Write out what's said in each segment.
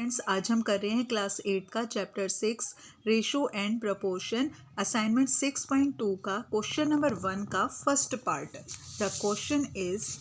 Students, आज हम कर रहे हैं क्लास 8 का chapter 6 ratio and proportion assignment 6.2 का क्वेश्चन नंबर 1 का first part. The question is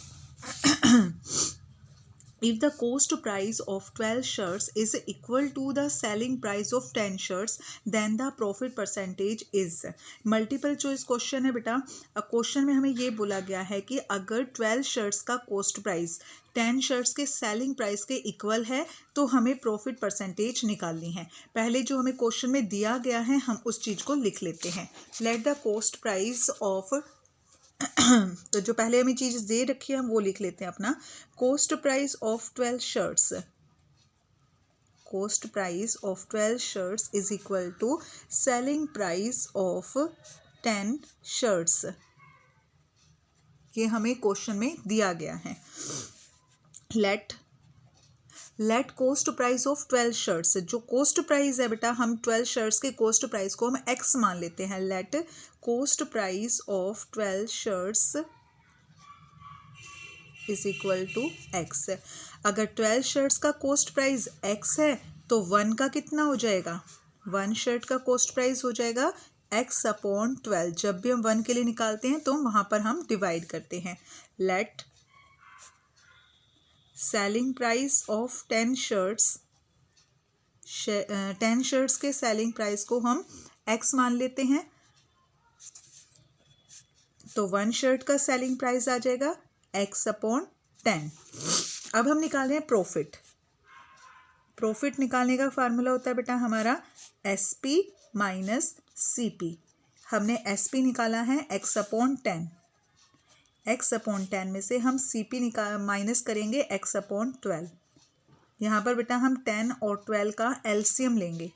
if the cost price of 12 shirts is equal to the selling price of 10 shirts then the profit percentage is। Multiple choice question है बेटा। Question में हमें ये बोला गया है कि अगर 12 शर्ट्स का कॉस्ट प्राइस 10 शर्ट्स के सेलिंग प्राइस के इक्वल है तो हमें प्रॉफिट परसेंटेज निकालनी है। पहले जो हमें क्वेश्चन में दिया गया है हम उस चीज़ को लिख लेते हैं। Let the cost price of तो जो पहले हमें चीज़ दे रखी है हम वो लिख लेते हैं अपना। Cost price of 12 shirts, cost price of 12 shirts is equal to selling price of 10 shirts. ये हमें क्वेश्चन में दिया गया है। Let cost price of 12 shirts, जो कॉस्ट प्राइस है बेटा हम 12 शर्ट्स के कॉस्ट प्राइस को हम एक्स मान लेते हैं। Let cost price of 12 shirts is equal to x. अगर 12 शर्ट्स का कॉस्ट प्राइस एक्स है तो 1 का कितना हो जाएगा, 1 शर्ट का कॉस्ट प्राइस हो जाएगा एक्स अपॉन 12। जब भी हम 1 के लिए निकालते हैं तो वहाँ पर हम डिवाइड करते हैं। Let selling price of 10 shirts, 10 shirts के सेलिंग प्राइस को हम एक्स मान लेते हैं तो 1 शर्ट का सेलिंग प्राइस आ जाएगा एक्स अपॉन 10। अब हम निकाल रहे हैं प्रॉफिट। प्रॉफिट निकालने का फार्मूला होता है बेटा हमारा S P minus C P. हमने एस पी निकाला है एक्स अपॉन 10, एक्स अपॉन 10 में से हम सी पी माइनस करेंगे एक्स अपॉन 12। यहाँ पर बेटा हम 10 और 12 का एलसीएम लेंगे।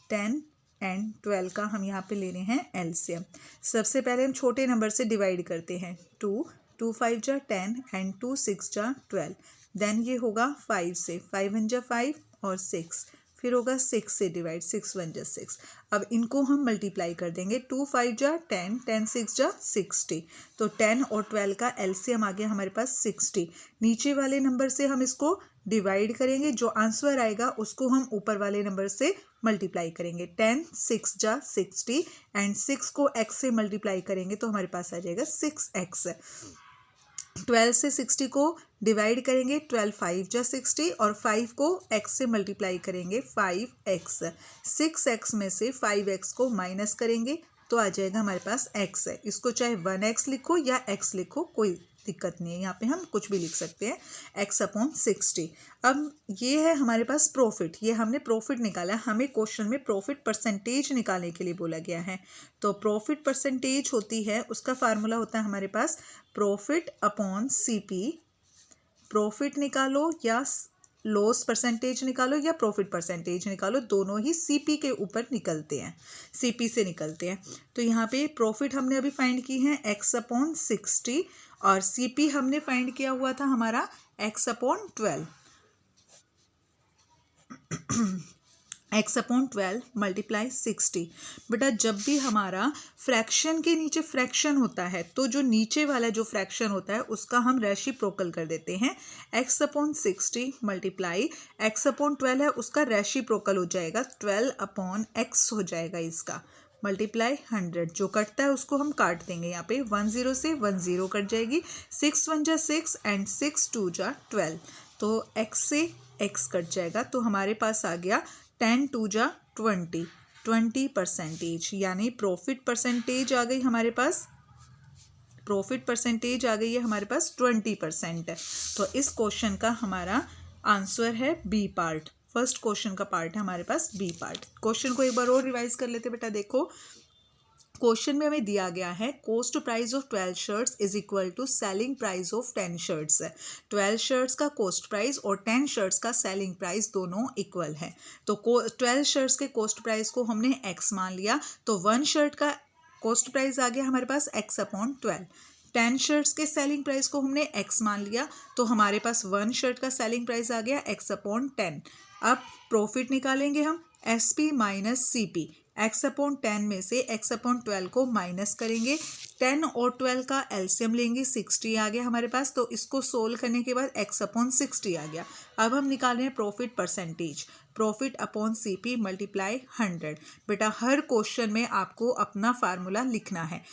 10 एंड 12 का हम यहाँ पे ले रहे हैं एलसीएम। सबसे पहले हम छोटे नंबर से डिवाइड करते हैं। 2 5 जा 10 एंड 2 6 जा 12। देन ये होगा 5 से, 5 1 जा 5 और 6, फिर होगा 6 से डिवाइड, 6 1 जा 6। अब इनको हम मल्टीप्लाई कर देंगे। 2 5 जा 10, 10 6 जा 60। तो 10 और 12 का एलसीएम आ गया हमारे पास 60। नीचे वाले नंबर से हम इसको डिवाइड करेंगे, जो आंसर आएगा उसको हम ऊपर वाले नंबर से मल्टीप्लाई करेंगे। 10 6 जा 60 एंड 6 को x से मल्टीप्लाई करेंगे तो हमारे पास आ जाएगा 6x। 12 से 60 को डिवाइड करेंगे, 12 5 जा 60 और 5 को x से मल्टीप्लाई करेंगे 5x। 6x में से 5x को माइनस करेंगे तो आ जाएगा हमारे पास x है। इसको चाहे 1x लिखो या x लिखो कोई दिक्कत नहीं है, यहाँ पे हम कुछ भी लिख सकते हैं, x अपॉन 60। अब ये है हमारे पास प्रॉफिट, ये हमने प्रॉफिट निकाला। हमें क्वेश्चन में प्रॉफिट परसेंटेज निकालने के लिए बोला गया है। तो प्रॉफिट परसेंटेज होती है, उसका फार्मूला होता है हमारे पास प्रॉफिट अपॉन सीपी। प्रॉफिट निकालो या लॉस परसेंटेज निकालो या प्रॉफिट परसेंटेज निकालो, दोनों ही सीपी के ऊपर निकलते हैं, सीपी से निकलते हैं। तो यहाँ पे प्रॉफिट हमने अभी फाइंड की है एक्स अपॉन 60 और सीपी हमने फाइंड किया हुआ था हमारा x upon 12। X upon 12 multiply 60। बेटा जब भी हमारा फ्रैक्शन के नीचे फ्रैक्शन होता है तो जो नीचे वाला जो फ्रैक्शन होता है उसका हम रेसिप्रोकल कर देते हैं। X upon 60 multiply x upon 12 है उसका रेसिप्रोकल हो जाएगा 12 अपॉन एक्स हो जाएगा इसका, मल्टीप्लाई 100। जो कटता है उसको हम काट देंगे, यहाँ पे 10 से 10 कट जाएगी। 6 1 जा 6 एंड 6 2 जा 12, तो x से x कट जाएगा तो हमारे पास आ गया 10 2 जा 20 परसेंटेज, यानी प्रॉफिट परसेंटेज आ गई हमारे पास, प्रॉफिट परसेंटेज आ गई है हमारे पास 20%। तो इस क्वेश्चन का हमारा आंसर है बी पार्ट। फर्स्ट क्वेश्चन का पार्ट है हमारे पास बी पार्ट। क्वेश्चन को एक बार और रिवाइज कर लेते बेटा। देखो क्वेश्चन में हमें दिया गया है cost price of 12 shirts is equal to selling price of 10 shirts. 12 shirts का कॉस्ट प्राइस और 10 शर्ट्स का सेलिंग प्राइस दोनों इक्वल है। तो 12 शर्ट्स के कॉस्ट प्राइस को हमने x मान लिया तो 1 शर्ट का कॉस्ट प्राइस आ गया हमारे पास x अपॉन 12। 10 शर्ट्स के सेलिंग प्राइस को हमने x मान लिया तो हमारे पास 1 शर्ट का सेलिंग प्राइस आ गया x अपॉन 10। अब प्रॉफिट निकालेंगे हम S P minus C P. X upon 10 में से एक्स अपॉन 12 को माइनस करेंगे, 10 और 12 का एलसीएम लेंगे, 60 आ गया हमारे पास। तो इसको सोल्व करने के बाद एक्स अपॉन 60 आ गया। अब हम निकाल रहे हैं profit percentage, profit upon CP multiply 100। बेटा हर क्वेश्चन में आपको अपना फार्मूला लिखना है।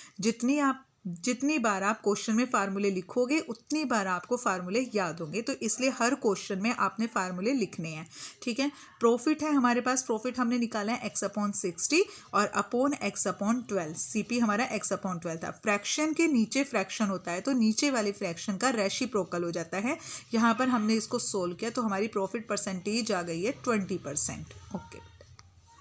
जितनी बार आप क्वेश्चन में फार्मूले लिखोगे उतनी बार आपको फार्मूले याद होंगे, तो इसलिए हर क्वेश्चन में आपने फार्मूले लिखने हैं। ठीक है, प्रॉफिट है हमारे पास, प्रॉफिट हमने निकाला है एक्स अपॉन 60 और अपॉन एक्स अपॉन 12, सीपी हमारा एक्स अपॉन 12 था। फ्रैक्शन के नीचे फ्रैक्शन होता है तो नीचे वाले फ्रैक्शन का रेसिप्रोकल हो जाता है। यहाँ पर हमने इसको सोल्व किया तो हमारी प्रॉफिट परसेंटेज आ गई है 20%। ओके।